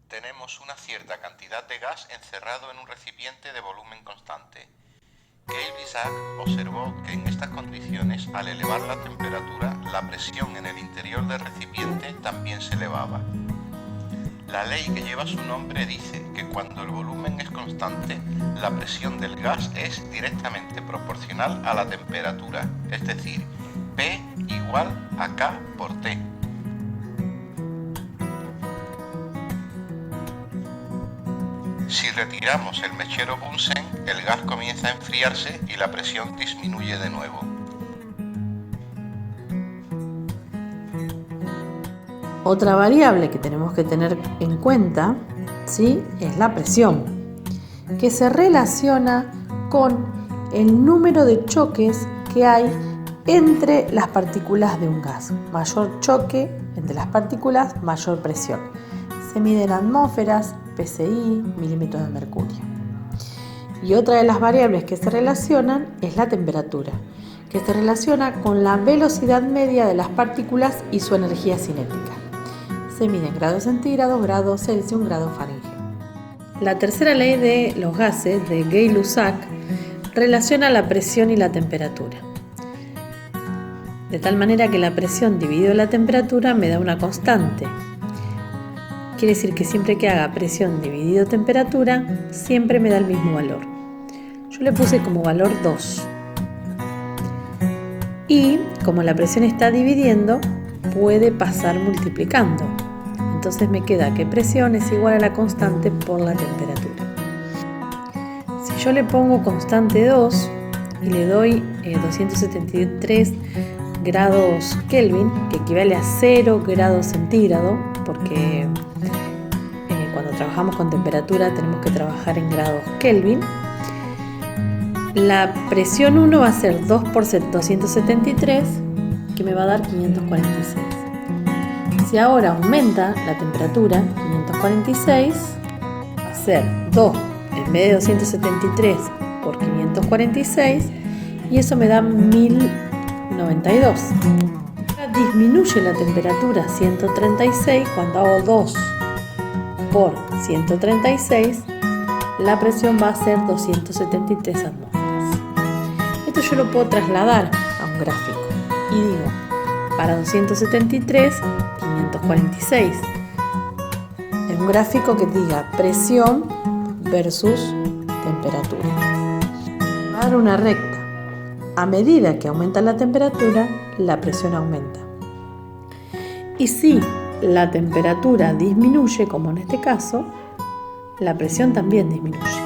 tenemos una cierta cantidad de gas encerrado en un recipiente de volumen constante. Gay-Lussac observó que en estas condiciones, al elevar la temperatura, la presión en el interior del recipiente también se elevaba. La ley que lleva su nombre dice que cuando el volumen es constante, la presión del gas es directamente proporcional a la temperatura, es decir, P igual a K por T. Si retiramos el mechero Bunsen, el gas comienza a enfriarse y la presión disminuye de nuevo. Otra variable que tenemos que tener en cuenta, ¿sí?, es la presión, que se relaciona con el número de choques que hay entre las partículas de un gas. Mayor choque entre las partículas, mayor presión. Se mide en atmósferas, PSI, milímetros de mercurio. Y otra de las variables que se relacionan es la temperatura, que se relaciona con la velocidad media de las partículas y su energía cinética. Se mide en grados centígrados, grados Celsius, grados Fahrenheit. La tercera ley de los gases de Gay-Lussac relaciona la presión y la temperatura. De tal manera que la presión dividido la temperatura me da una constante. Quiere decir que siempre que haga presión dividido temperatura, siempre me da el mismo valor. Yo le puse como valor 2. Y como la presión está dividiendo, puede pasar multiplicando. Entonces me queda que presión es igual a la constante por la temperatura. Si yo le pongo constante 2 y le doy 273 grados Kelvin, que equivale a 0 grados centígrado, porque cuando trabajamos con temperatura tenemos que trabajar en grados Kelvin, la presión 1 va a ser 2 por 273, que me va a dar 546. Si ahora aumenta la temperatura, 546, va a ser 2 en vez de 273 por 546, y eso me da 1092. Disminuye la temperatura a 136 cuando hago 2 por 136, la presión va a ser 273 atmósferas. Esto yo lo puedo trasladar a un gráfico y digo, para 273, 546. Es un gráfico que diga presión versus temperatura. Va a dar una recta. A medida que aumenta la temperatura, la presión aumenta. Y si la temperatura disminuye, como en este caso, la presión también disminuye.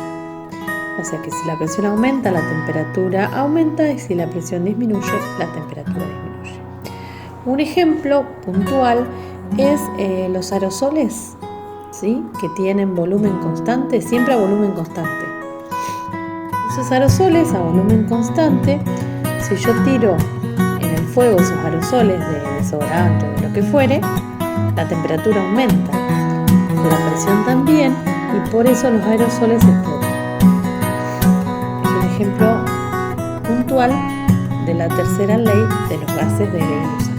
O sea que si la presión aumenta, la temperatura aumenta, y si la presión disminuye, la temperatura disminuye. Un ejemplo puntual es los aerosoles, ¿sí?, que tienen volumen constante, siempre a volumen constante. Esos aerosoles a volumen constante, si yo tiro en el fuego esos aerosoles de desodorante o de lo que fuere, la temperatura aumenta, la presión también, y por eso los aerosoles explotan. Es un ejemplo puntual de la tercera ley de los gases de Gay-Lussac.